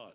blood.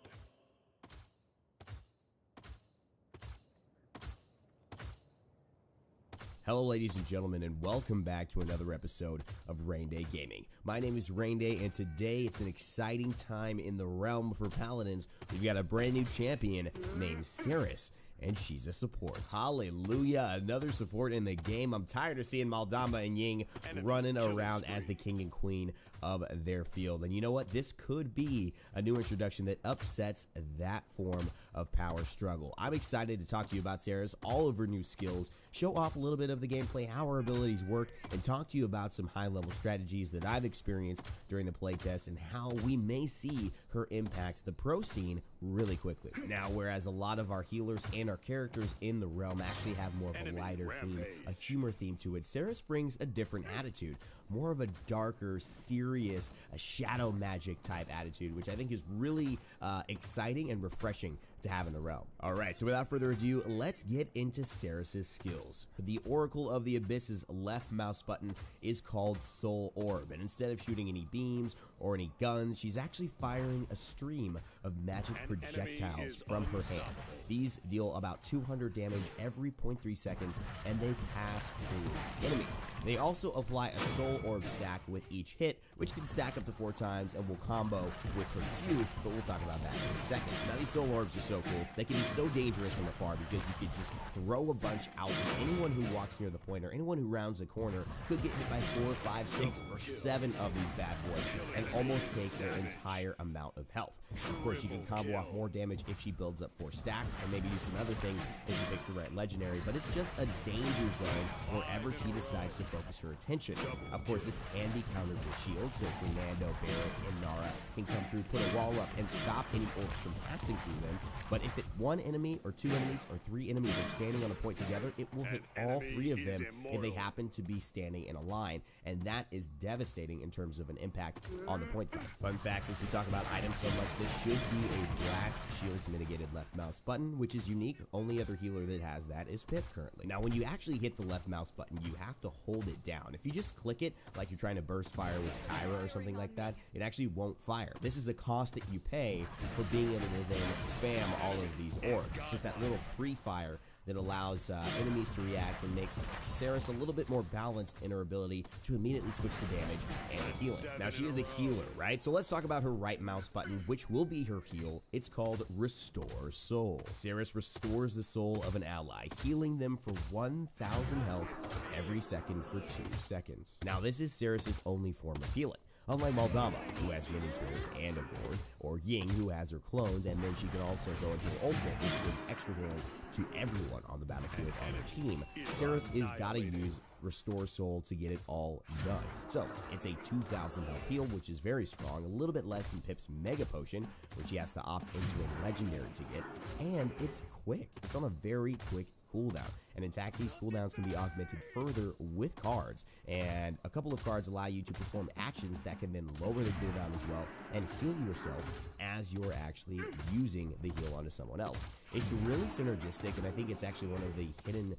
Hello ladies and gentlemen, and welcome back to another episode of Rain Day Gaming. My name is Rain Day, and today it's an exciting time in the realm for Paladins. We've got a brand new champion named Serris, and she's a support. Hallelujah, another support in the game. I'm tired of seeing Maldamba and Ying running around as the king and queen of their field. And you know what? This could be a new introduction that upsets that form of power struggle. I'm excited to talk to you about Serris, all of her new skills, show off a little bit of the gameplay, how her abilities work, and talk to you about some high-level strategies that I've experienced during the playtest and how we may see her impact the pro scene really quickly. Now, whereas a lot of our healers and our characters in the realm actually have more of a lighter theme, a humor theme to it, Serris brings a different attitude, more of a darker, serious, a shadow magic type attitude, which I think is really exciting and refreshing to have in the realm. Alright, so without further ado, let's get into Serris's skills. The Oracle of the Abyss's left mouse button is called Soul Orb, and instead of shooting any beams or any guns, she's actually firing a stream of magic projectiles from her hand. These deal about 200 damage every 0.3 seconds, and they pass through enemies. They also apply a Soul Orb stack with each hit, which can stack up to 4 times and will combo with her Q, but we'll talk about that in a second. Now, these Soul Orbs are so cool. They can be so dangerous from afar because you could just throw a bunch out, and anyone who walks near the point or anyone who rounds the corner could get hit by 4, 5, 6, or 7 of these bad boys and almost take their entire amount of health. Of course, you can combo off more damage if she builds up 4 stacks, and maybe do some other things if she picks the right legendary, but it's just a danger zone wherever she decides to focus her attention. Of course, this can be countered with shields, so Fernando, Barrick, and Nara can come through, put a wall up, and stop any orbs from passing through them, but if one enemy or 2 enemies or 3 enemies are standing on a point together, it will hit all 3 of them if they happen to be standing in a line, and that is devastating in terms of an impact on the point fight. Fun fact, since we talk about items so much, this should be a blast shields mitigated left mouse button, which is unique. Only other healer that has that is Pip currently. Now, when you actually hit the left mouse button, you have to hold it down. If you just click it like you're trying to burst fire with Tyra or something like that, it actually won't fire. This is a cost that you pay for being able to then spam all of these orbs. It's just that little pre-fire that allows enemies to react and makes Serris a little bit more balanced in her ability to immediately switch to damage and healing. Now, she is a healer, right? So let's talk about her right mouse button, which will be her heal. It's called Restore Soul. Serris restores the soul of an ally, healing them for 1,000 health every second for 2 seconds. Now, this is Serris's only form of healing. Unlike Maldamba, who has minion spirits and a ward, or Ying, who has her clones, and then she can also go into her ultimate, which gives extra healing to everyone on the battlefield on her team, Serris is gotta use Restore Soul to get it all done. So, it's a 2,000 health heal, which is very strong, a little bit less than Pip's Mega Potion, which he has to opt into a legendary to get, and it's quick. It's on a very quick cooldown, and in fact these cooldowns can be augmented further with cards, and a couple of cards allow you to perform actions that can then lower the cooldown as well and heal yourself as you're actually using the heal onto someone else. It's really synergistic, and I think it's actually one of the hidden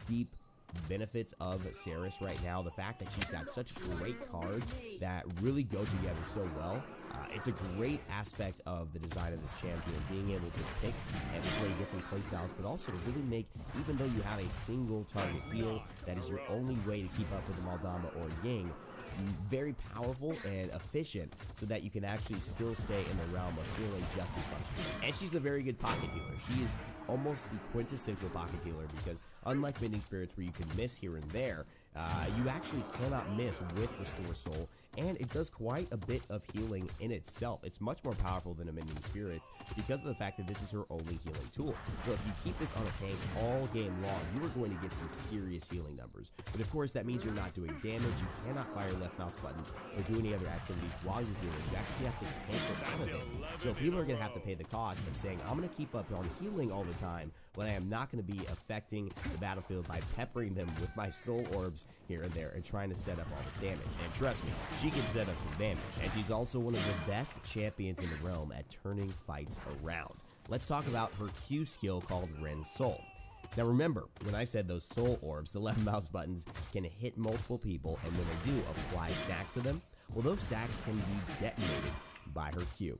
deep benefits of Serris right now, the fact that she's got such great cards that really go together so well. It's a great aspect of the design of this champion, being able to pick and play different playstyles, but also to really make, even though you have a single target heal that is your only way to keep up with the Maldamba or Ying, very powerful and efficient so that you can actually still stay in the realm of healing just as much as her. And she's a very good pocket healer. She is almost the quintessential pocket healer because unlike Mending Spirits where you can miss here and there, you actually cannot miss with Restore Soul, and it does quite a bit of healing in itself. It's much more powerful than a Mending Spirits because of the fact that this is her only healing tool. So if you keep this on a tank all game long, you are going to get some serious healing numbers. But of course, that means you're not doing damage. You cannot fire left mouse buttons or do any other activities while you're healing. You actually have to cancel out of it. So people are going to have to pay the cost of saying, I'm going to keep up on healing all the time, but I am not going to be affecting the battlefield by peppering them with my soul orbs here and there and trying to set up all this damage. And trust me, she can set up some damage. And she's also one of the best champions in the realm at turning fights around. Let's talk about her Q skill called Ren's Soul. Now remember, when I said those soul orbs, the left mouse buttons can hit multiple people, and when they do, apply stacks to them. Well, those stacks can be detonated by her Q.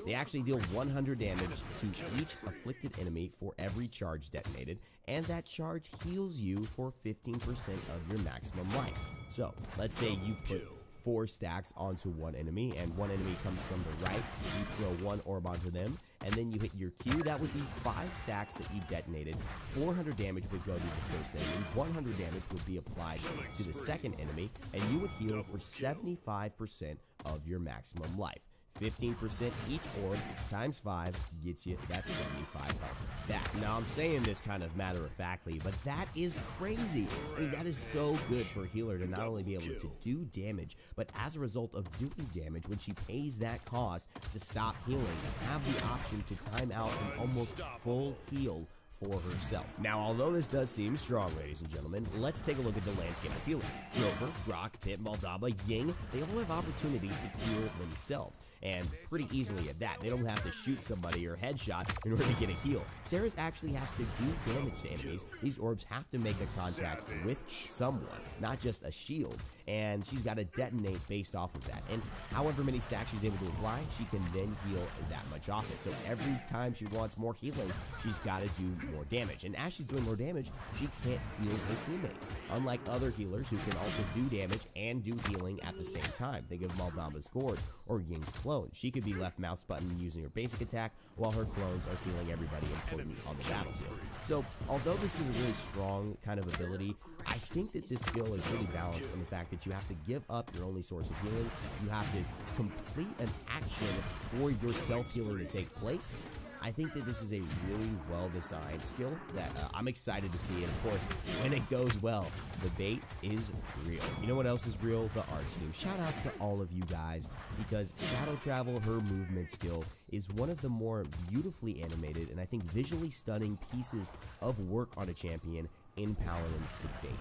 They actually deal 100 damage to each afflicted enemy for every charge detonated, and that charge heals you for 15% of your maximum life. So, let's say you put 4 stacks onto one enemy, and one enemy comes from the right, you throw 1 orb onto them, and then you hit your Q. That would be 5 stacks that you detonated. 400 damage would go to the first enemy, 100 damage would be applied to the second enemy, and you would heal for 75% of your maximum life. 15% each orb times 5 gets you that 75 health back. Now, I'm saying this kind of matter-of-factly, but that is crazy. I mean, that is so good for a healer to not only be able to do damage, but as a result of doing damage, when she pays that cost to stop healing, have the option to time out an almost full heal for herself. Now, although this does seem strong, ladies and gentlemen, let's take a look at the landscape of healers. Grover, Grok, Pip, Maldaba, Ying, they all have opportunities to heal themselves, and pretty easily at that. They don't have to shoot somebody or headshot in order to get a heal. Serris actually has to do damage to enemies. These orbs have to make a contact with someone, not just a shield, and she's got to detonate based off of that. And however many stacks she's able to apply, she can then heal that much off it. So every time she wants more healing, she's got to do more damage. And as she's doing more damage, she can't heal her teammates. Unlike other healers who can also do damage and do healing at the same time. Think of Maldamba's Gourd or Ying's clone. She could be left mouse button using her basic attack while her clones are healing everybody important on the battlefield. So although this is a really strong kind of ability, I think that this skill is really balanced in the fact that you have to give up your only source of healing. You have to complete an action for your self-healing to take place. I think that this is a really well-designed skill that I'm excited to see. And of course, when it goes well, the bait is real. You know what else is real? The art team. Shout outs to all of you guys, because Shadow Travel, her movement skill, is one of the more beautifully animated and I think visually stunning pieces of work on a champion in Paladins to date.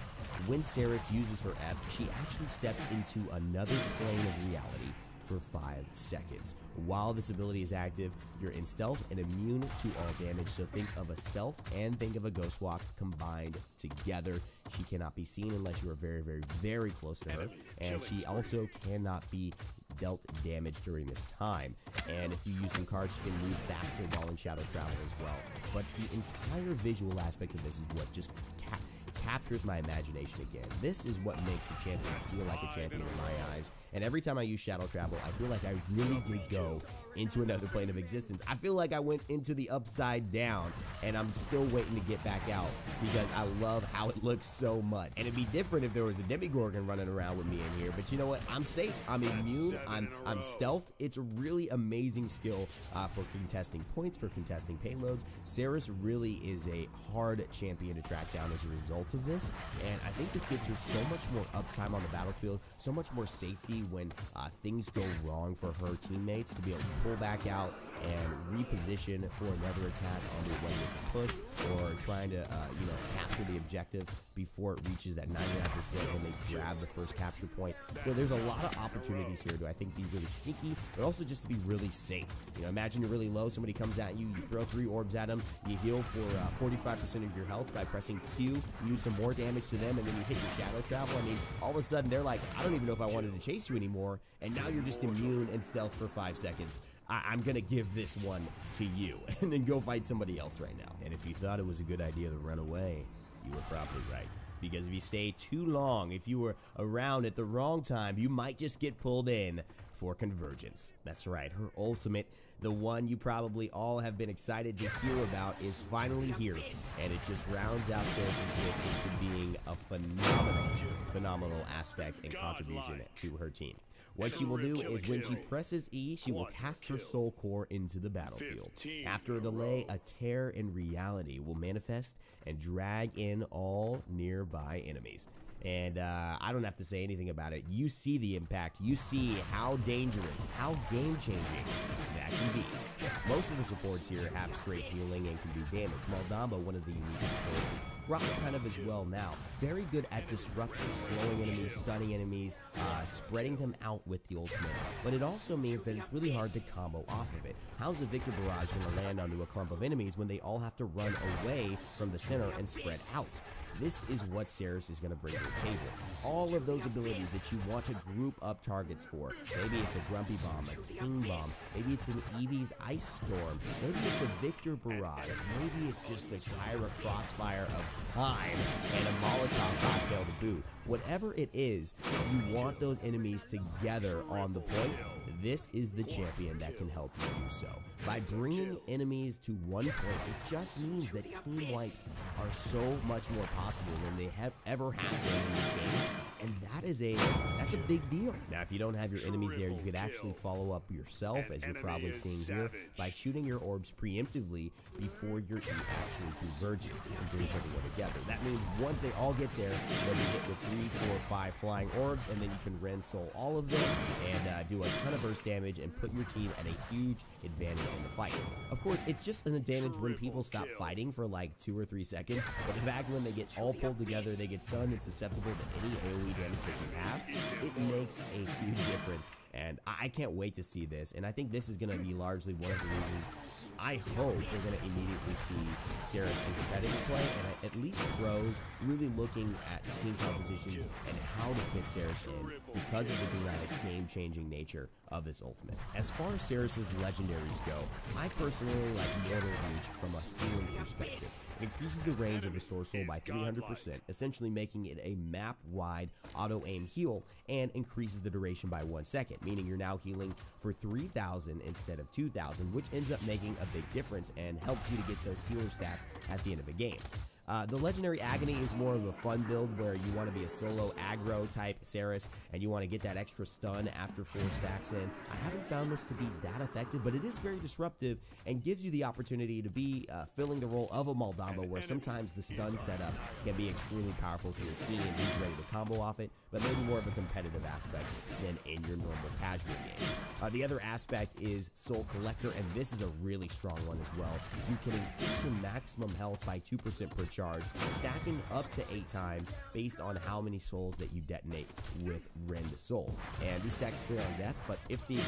When Serris uses her F, she actually steps into another plane of reality for 5 seconds. While this ability is active, you're in stealth and immune to all damage, so think of a stealth and think of a ghost walk combined together. She cannot be seen unless you are very, very, very close to her, and she also cannot be dealt damage during this time. And if you use some cards, she can move faster while in Shadow Travel as well. But the entire visual aspect of this is what just captures my imagination again. This is what makes a champion feel like a champion in my eyes. And every time I use Shadow Travel, I feel like I really did go into another plane of existence. I feel like I went into the upside down, and I'm still waiting to get back out because I love how it looks so much. And it'd be different if there was a Demigorgon running around with me in here, but you know what? I'm safe, I'm immune, I'm stealthed. It's a really amazing skill for contesting points, for contesting payloads. Serris really is a hard champion to track down as a result of this, and I think this gives her so much more uptime on the battlefield, so much more safety when things go wrong for her teammates, to be able to pull back out and reposition for another attack on the way to push, or trying to capture the objective before it reaches that 99% when they grab the first capture point. So there's a lot of opportunities here to, I think, be really sneaky, but also just to be really safe. You know, imagine you're really low, somebody comes at you, you throw 3 orbs at them, you heal for 45% of your health by pressing Q, you use some more damage to them, and then you hit your Shadow Travel. I mean, all of a sudden they're like, I don't even know if I wanted to chase you anymore, and now you're just immune and stealth for 5 seconds. I'm gonna give this one to you, and then go fight somebody else right now. And if you thought it was a good idea to run away, you were probably right. Because if you stay too long, if you were around at the wrong time, you might just get pulled in for Convergence. That's right, her ultimate, the one you probably all have been excited to hear about, is finally here, and it just rounds out Serris's kit into being a phenomenal aspect and contribution to her team. What she will do is when she presses E, she will cast her soul core into the battlefield. After a delay, a tear in reality will manifest and drag in all nearby enemies. And I don't have to say anything about it. You see the impact. You see how dangerous, how game-changing that can be. Most of the supports here have straight healing and can do damage. Maldamba, one of the unique supports, and Grok kind of as well now. Very good at disrupting, slowing enemies, stunning enemies, spreading them out with the ultimate. But it also means that it's really hard to combo off of it. How's the Victor Barrage going to land onto a clump of enemies when they all have to run away from the center and spread out? this is what Serris is going to bring to the table. All of those abilities that you want to group up targets for. Maybe it's a Grumpy Bomb, a King Bomb, maybe it's an Eevee's Ice Storm, maybe it's a Victor Barrage, maybe it's just a Tyra Crossfire of time and a Molotov cocktail to boot. Whatever it is, you want those enemies together on the point. This is the champion that can help you do so. By bringing enemies to one point, it just means that team wipes are so much more possible than they have ever have been in this game. And that's a big deal. Now, if you don't have your enemies there, you could actually follow up yourself, as you're probably seeing here, by shooting your orbs preemptively before your E actually converges and brings everyone together. That means once they all get there, they'll be hit with 3, 4, 5 flying orbs, and then you can Ren Soul all of them and do a ton of burst damage and put your team at a huge advantage in the fight. Of course, it's just an advantage when people stop fighting for like 2 or 3 seconds, but the fact when they get all pulled together, they get stunned and susceptible to any AoE damage that you have, it makes a huge difference. And I can't wait to see this, and I think this is going to be largely one of the reasons I hope we're going to immediately see Serris in competitive play, and at least pros really looking at team compositions and how to fit Serris in because of the dramatic game-changing nature of this ultimate. As far as Serris's legendaries go, I personally like Mortal Reach from a healing perspective. It increases the range of Restore Soul by 300%, essentially making it a map-wide auto-aim heal, and increases the duration by 1 second, meaning you're now healing for 3,000 instead of 2,000, which ends up making a big difference and helps you to get those healer stats at the end of a game. The Legendary Agony is more of a fun build where you want to be a solo aggro type Serris and you want to get that extra stun after 4 stacks in. I haven't found this to be that effective, but it is very disruptive and gives you the opportunity to be filling the role of a Moldambo, where sometimes the stun setup can be extremely powerful to your team who's ready to combo off it, but maybe more of a competitive aspect than in your normal casual games. The other aspect is Soul Collector, and this is a really strong one as well. You can increase your maximum health by 2% per charge, stacking up to 8 times based on how many souls that you detonate with Rend Soul. And these stacks clear on death, but if you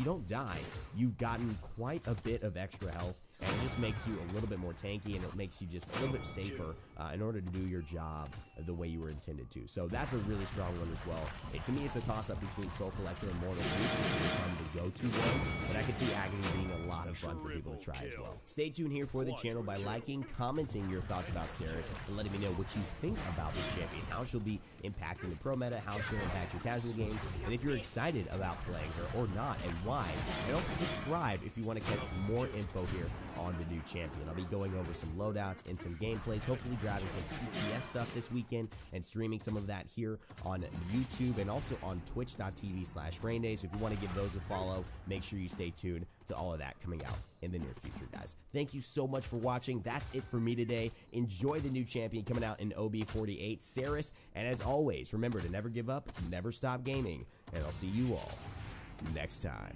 don't die, you've gotten quite a bit of extra health, and it just makes you a little bit more tanky, and it makes you just a little bit safer in order to do your job the way you were intended to. So that's a really strong one as well. To me, it's a toss-up between Soul Collector and Mortal Reach, which will become the go-to one, but I could see Agony being a lot of fun for people to try as well. Stay tuned here for the channel by liking, commenting your thoughts about Serris, and letting me know what you think about this champion, how she'll be impacting the pro meta, how she'll impact your casual games, and if you're excited about playing her or not, and why. And also subscribe if you want to catch more info here on the new champion. I'll be going over some loadouts and some gameplays, hopefully grabbing some PTS stuff this weekend and streaming some of that here on YouTube and also on twitch.tv/rainday. So if you want to give those a follow, make sure you stay tuned to all of that coming out in the near future, guys. Thank you so much for watching. That's it for me today. Enjoy the new champion coming out in OB48, Serris, and as always, remember to never give up, never stop gaming, and I'll see you all next time.